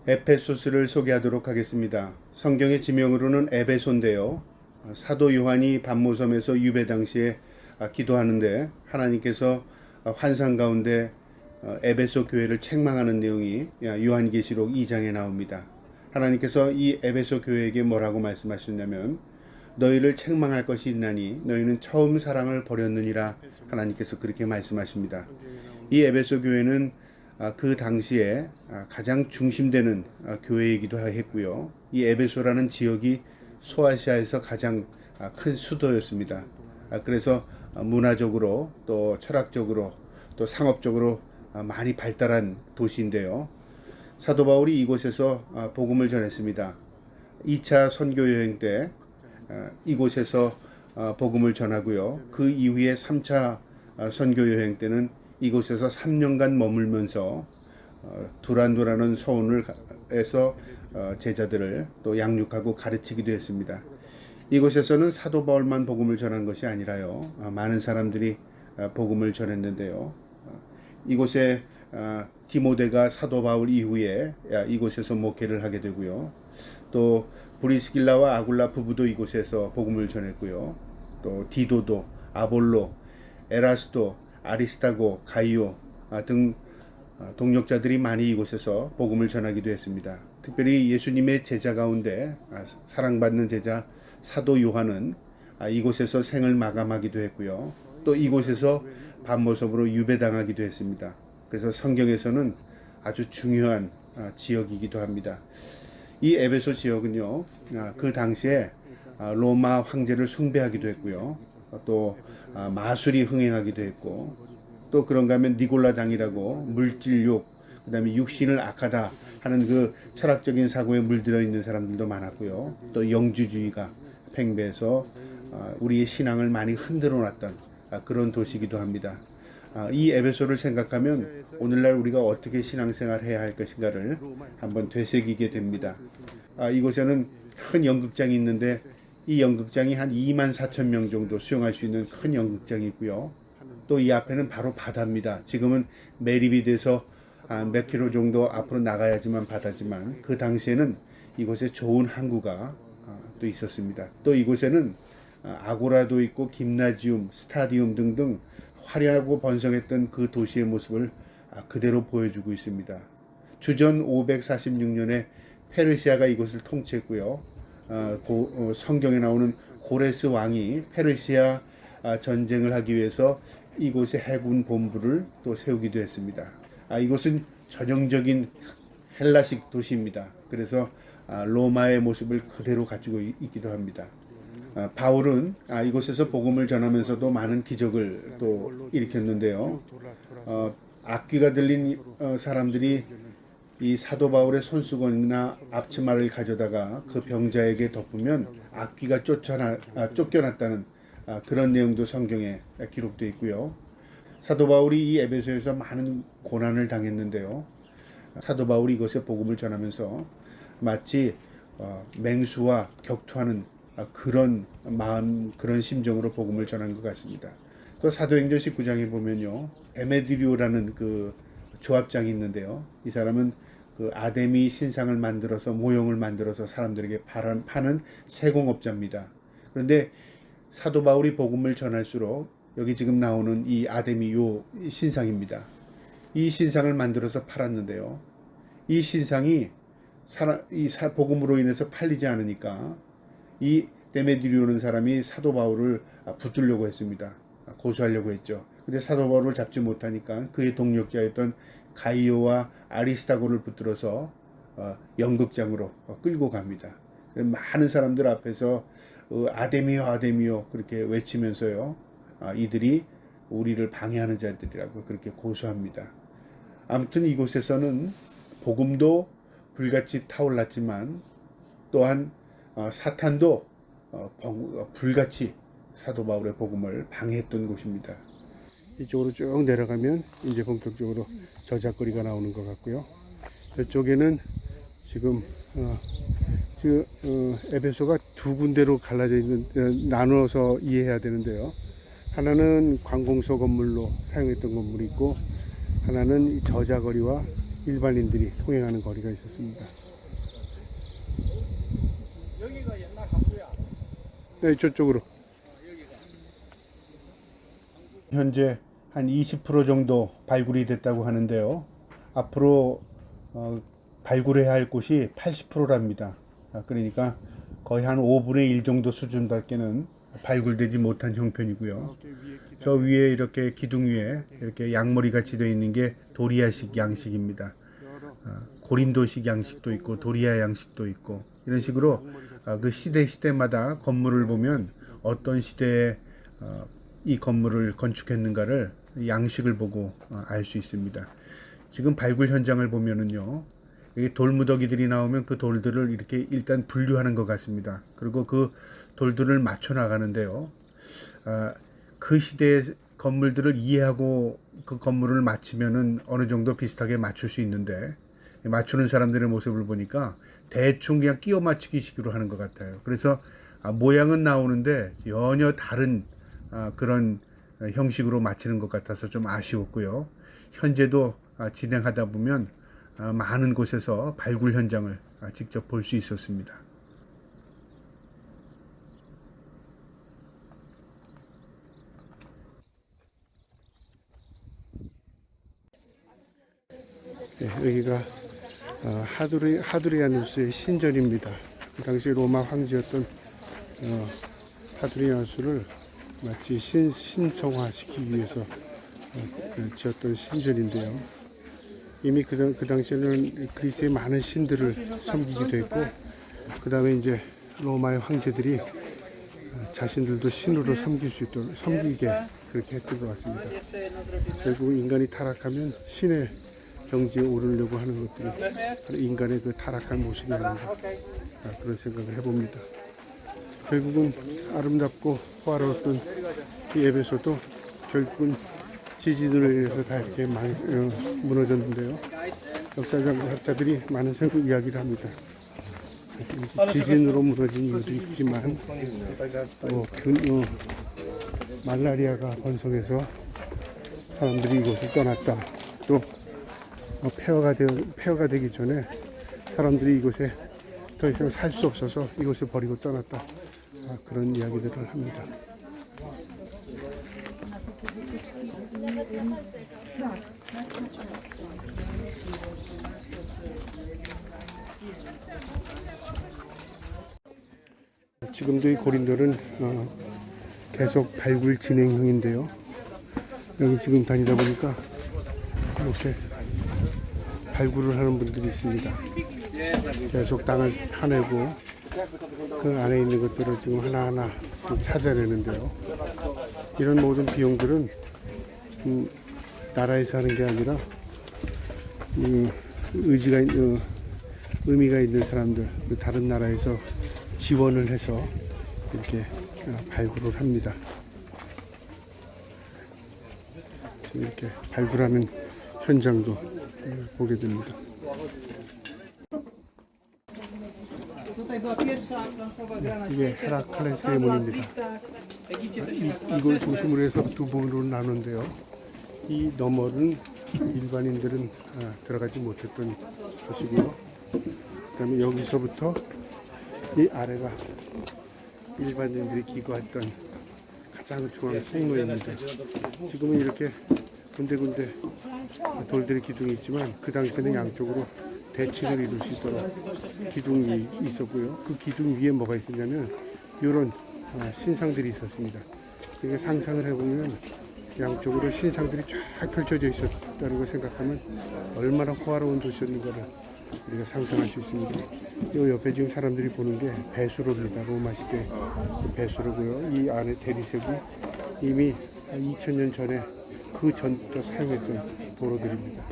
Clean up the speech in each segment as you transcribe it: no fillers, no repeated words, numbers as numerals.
에페소스를 소개하도록 하겠습니다. 성경의 지명으로는 에베소인데요. 사도 요한이 반모섬에서 유배 당시에 기도하는데 하나님께서 환상 가운데 에베소 교회를 책망하는 내용이 요한계시록 2장에 나옵니다. 하나님께서 이 에베소 교회에게 뭐라고 말씀하셨냐면 너희를 책망할 것이 있나니 너희는 처음 사랑을 버렸느니라. 하나님께서 그렇게 말씀하십니다. 이 에베소 교회는 그 당시에 가장 중심되는 교회이기도 했고요. 이 에베소라는 지역이 소아시아에서 가장 큰 수도였습니다. 그래서 문화적으로 또 철학적으로 또 상업적으로 많이 발달한 도시인데요. 사도 바울이 이곳에서 복음을 전했습니다. 2차 선교 여행 때 이곳에서 복음을 전하고요. 그 이후에 3차 선교 여행 때는 이곳에서 3년간 머물면서 두란도라는 서원에서 제자들을 또 양육하고 가르치기도 했습니다. 이곳에서는 사도 바울만 복음을 전한 것이 아니라요. 많은 사람들이 복음을 전했는데요. 이곳에 디모데가 사도 바울 이후에 이곳에서 목회를 하게 되고요. 또 브리스길라와 아굴라 부부도 이곳에서 복음을 전했고요. 또 디도도, 아볼로, 에라스도, 아리스타고, 가이오 등 동역자들이 많이 이곳에서 복음을 전하기도 했습니다. 특별히 예수님의 제자 가운데 사랑받는 제자 사도 요한은 이곳에서 생을 마감하기도 했고요. 또 이곳에서 반모섬으로 유배당하기도 했습니다. 그래서 성경에서는 아주 중요한 지역이기도 합니다. 이 에베소 지역은요, 그 당시에 로마 황제를 숭배하기도 했고요. 또 마술이 흥행하기도 했고, 또 그런가 하면 니골라당이라고 물질욕, 그 다음에 육신을 악하다 하는 그 철학적인 사고에 물들어 있는 사람들도 많았고요. 또 영주주의가 팽배해서 우리의 신앙을 많이 흔들어 놨던 그런 도시이기도 합니다. 이 에베소를 생각하면 오늘날 우리가 어떻게 신앙생활 해야 할 것인가를 한번 되새기게 됩니다. 이곳에는 큰 연극장이 있는데 이 연극장이 한 2만 4천 명 정도 수용할 수 있는 큰 연극장이 있고요. 또 이 앞에는 바로 바다입니다. 지금은 매립이 돼서 몇 킬로 정도 앞으로 나가야지만 바다지만 그 당시에는 이곳에 좋은 항구가 또 있었습니다. 또 이곳에는 아고라도 있고 김나지움, 스타디움 등등 화려하고 번성했던 그 도시의 모습을 그대로 보여주고 있습니다. 주전 546년에 페르시아가 이곳을 통치했고요. 성경에 나오는 고레스 왕이 페르시아 전쟁을 하기 위해서 이곳에 해군 본부를 또 세우기도 했습니다. 이곳은 전형적인 헬라식 도시입니다. 그래서 로마의 모습을 그대로 가지고 있기도 합니다. 바울은 이곳에서 복음을 전하면서도 많은 기적을 또 일으켰는데요. 악귀가 들린 사람들이 이 사도 바울의 손수건이나 앞치마를 가져다가 그 병자에게 덮으면 악귀가 쫓겨났다는 그런 내용도 성경에 기록되어 있고요. 사도 바울이 이 에베소에서 많은 고난을 당했는데요. 사도 바울이 이곳에 복음을 전하면서 마치 맹수와 격투하는 그런 마음, 그런 심정으로 복음을 전한 것 같습니다. 또 사도행전 19장에 보면요, 데메드리오라는 그 조합장이 있는데요. 이 사람은 그 아데미 신상을 만들어서 모형을 만들어서 사람들에게 파는 세공업자입니다. 그런데 사도 바울이 복음을 전할수록 여기 지금 나오는 이 아데미 요 신상입니다. 이 신상을 만들어서 팔았는데요. 이 신상이 복음으로 인해서 팔리지 않으니까 이 데메드리오는 사람이 사도 바울을 붙들려고 했습니다. 고소하려고 했죠. 근데 사도 바울을 잡지 못하니까 그의 동력자였던 가이오와 아리스타고를 붙들어서 연극장으로 끌고 갑니다. 많은 사람들 앞에서 아데미오 아데미오 그렇게 외치면서요. 이들이 우리를 방해하는 자들이라고 그렇게 고소합니다. 아무튼 이곳에서는 복음도 불같이 타올랐지만 또한 사탄도 불같이 사도 바울의 복음을 방해했던 곳입니다. 이쪽으로 쭉 내려가면 이제 본격적으로 저작거리가 나오는 것 같고요. 이쪽에는 지금 에베소가 두 군데로 갈라져 있는 나누어서 이해해야 되는데요. 하나는 관공서 건물로 사용했던 건물이 있고 하나는 저자거리와 일반인들이 통행하는 거리가 있었습니다. 여기가 옛날 항구야. 네, 저쪽으로. 현재 한 20% 정도 발굴이 됐다고 하는데요. 앞으로 발굴해야 할 곳이 80%랍니다. 그러니까 거의 한 5분의 1 정도 수준밖에는 발굴되지 못한 형편이고요. 저 위에 이렇게 기둥 위에 이렇게 양머리 같이 되어 있는 게 도리아식 양식입니다. 고림도식 양식도 있고 도리아 양식도 있고 이런 식으로 그 시대마다 건물을 보면 어떤 시대에 이 건물을 건축했는가를 양식을 보고 알 수 있습니다. 지금 발굴 현장을 보면은요, 돌무더기들이 나오면 그 돌들을 이렇게 일단 분류하는 것 같습니다. 그리고 그 돌들을 맞춰 나가는데요. 그 시대의 건물들을 이해하고 그 건물을 맞추면은 어느 정도 비슷하게 맞출 수 있는데, 맞추는 사람들의 모습을 보니까 대충 그냥 끼워 맞추기 식으로 하는 것 같아요. 그래서 모양은 나오는데 전혀 다른 그런 형식으로 맞추는 것 같아서 좀 아쉬웠고요. 현재도 진행하다 보면 많은 곳에서 발굴 현장을 직접 볼 수 있었습니다. 네, 여기가 하드리아누스의 신전입니다. 그 당시 로마 황제였던 하드리아누스를 마치 신성화시키기 위해서 지었던 신전인데요. 이미 그 당시에는 그리스의 많은 신들을 섬기기도 했고, 그 다음에 이제 로마의 황제들이 자신들도 신으로 섬길 수 있도록 섬기게 그렇게 했던 것 같습니다. 결국 인간이 타락하면 신의 경지에 오르려고 하는 것들이 바로 인간의 그 타락한 모습이 아닌가, 그런 생각을 해봅니다. 결국은 아름답고 화려했던 이 에베소도 결국은 지진으로 인해서 다 이렇게 많이 무너졌는데요. 역사학자들이 많은 이야기를 합니다. 지진으로 무너진 이유도 있지만 또 말라리아가 번성해서 사람들이 이곳을 떠났다. 또 폐허가 되기 전에 사람들이 이곳에 더 이상 살 수 없어서 이곳을 버리고 떠났다. 그런 이야기들을 합니다. 지금도 이 고린도는 계속 발굴 진행형인데요. 여기 지금 다니다 보니까 이렇게 발굴을 하는 분들이 있습니다. 계속 땅을 파내고 그 안에 있는 것들을 지금 하나하나 지금 찾아내는데요. 이런 모든 비용들은 나라에서 하는 게 아니라 의미가 있는 사람들, 다른 나라에서 지원을 해서 이렇게 발굴을 합니다. 지금 이렇게 발굴하는 현장도 보게 됩니다. 이게 헤라클레스의 문입니다. 이걸 중심으로 해서 두 부분으로 나누는데요. 이 너머는 일반인들은 들어가지 못했던 곳이고요. 그 다음에 여기서부터 이 아래가 일반인들이 기거했던 가장 중앙 생로입니다. 지금은 이렇게 군데군데 돌들의 기둥이 있지만 그 당시에는 양쪽으로 대칭을 이룰 수 있도록 기둥이 있었고요. 그 기둥 위에 뭐가 있었냐면 이런 신상들이 있었습니다. 그러니까 상상을 해보면 양쪽으로 신상들이 쫙 펼쳐져 있었다는 걸 생각하면 얼마나 호화로운 도시였는가를 우리가 상상할 수 있습니다. 이 옆에 지금 사람들이 보는 게 배수로입니다. 로마 시대 배수로고요. 이 안에 대리석이 이미 2000년 전에 그 전부터 사용했던 도로들입니다.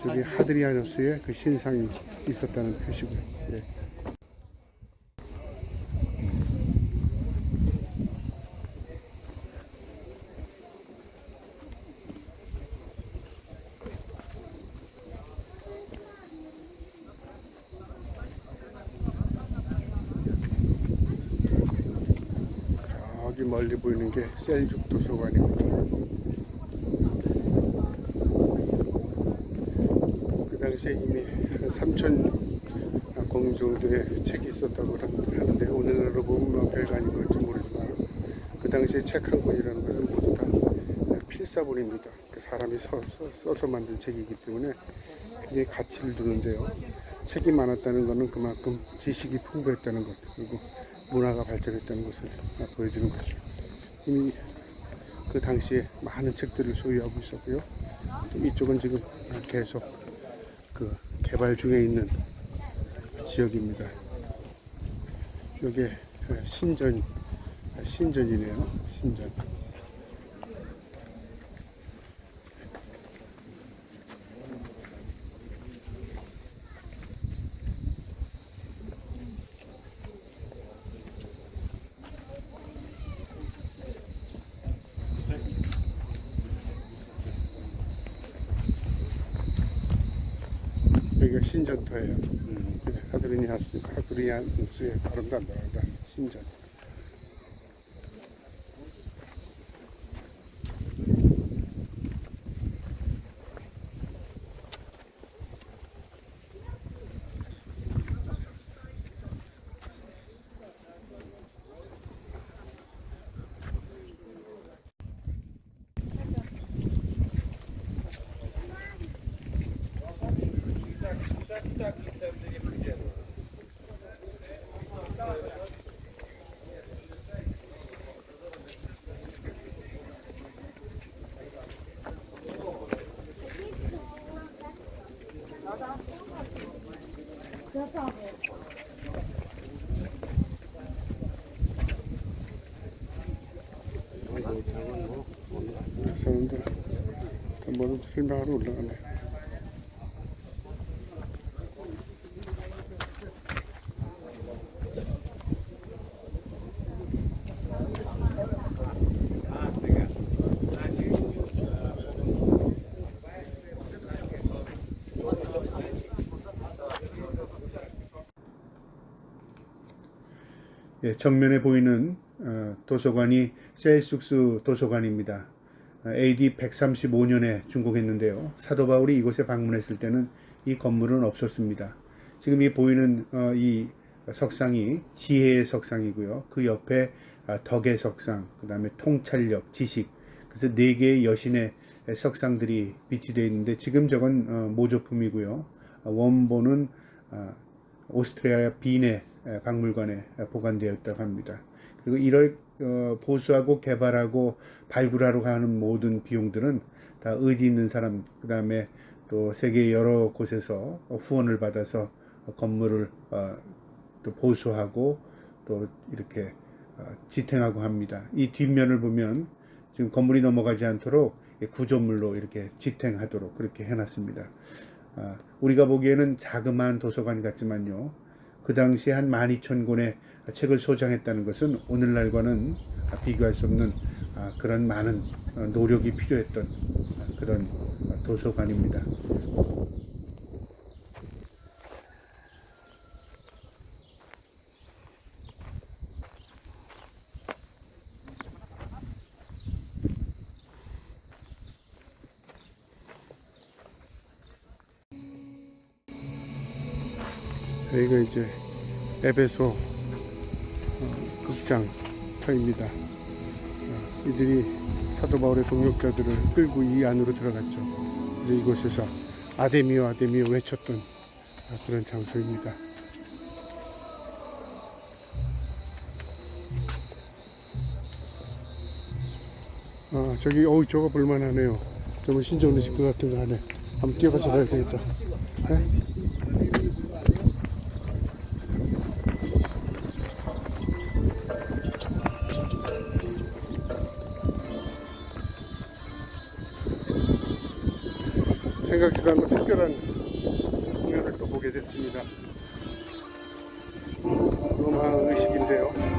저기 하드리아누스의 그 신상이 있었다는 표시고요. 네. 저기 멀리 보이는 게 셀juk 도서관입니다. 그 당시 당시에 이미 3천 공 정도의 책이 있었다고 하는데 오늘날로 보면 뭐 별거 아닌 것 같지 모르지만 그 당시에 책 한 권이라는 것은 모두 다 필사본입니다. 사람이 써서 만든 책이기 때문에 굉장히 가치를 두는데요. 책이 많았다는 것은 그만큼 지식이 풍부했다는 것 그리고 문화가 발전했다는 것을 보여주는 거죠. 이미 그 당시에 많은 책들을 소유하고 있었고요. 이쪽은 지금 계속 그 개발 중에 있는 지역입니다. 이게 신전이네요. 신전. 여기가 신전터예요. 하드리니아스의 발음도 안 나온다. 신전. 사람들 뭐든 설명하러 올라가네. 예, 정면에 보이는 도서관이 셀숙스 도서관입니다. AD 135년에 준공했는데요. 사도 바울이 이곳에 방문했을 때는 이 건물은 없었습니다. 지금 이 보이는 이 석상이 지혜의 석상이고요. 그 옆에 덕의 석상, 그 다음에 통찰력, 지식, 그래서 4개의 여신의 석상들이 비치되어 있는데 지금 저건 모조품이고요. 원본은 오스트리아 빈의 박물관에 보관되어 있다고 합니다. 그리고 이를 보수하고 개발하고 발굴하러 가는 모든 비용들은 다 의지 있는 사람, 그 다음에 또 세계 여러 곳에서 후원을 받아서 건물을 또 보수하고 또 이렇게 지탱하고 합니다. 이 뒷면을 보면 지금 건물이 넘어가지 않도록 구조물로 이렇게 지탱하도록 그렇게 해놨습니다. 우리가 보기에는 자그마한 도서관 같지만요. 그 당시에 한 12,000권의 책을 소장했다는 것은 오늘날과는 비교할 수 없는 그런 많은 노력이 필요했던 그런 도서관입니다. 여기가 이제 에베소 극장터입니다. 이들이 사도 바울의 동역자들을 끌고 이 안으로 들어갔죠. 이제 이곳에서 아데미오 아데미오 외쳤던 그런 장소입니다. 저기 저거 볼만하네요. 저거 신전 의식 같은 거 하네. 한번 뛰어가서 봐야 되겠다. 네? 생각지도 않은 특별한 공연을 또 보게 됐습니다. 로마 의식인데요.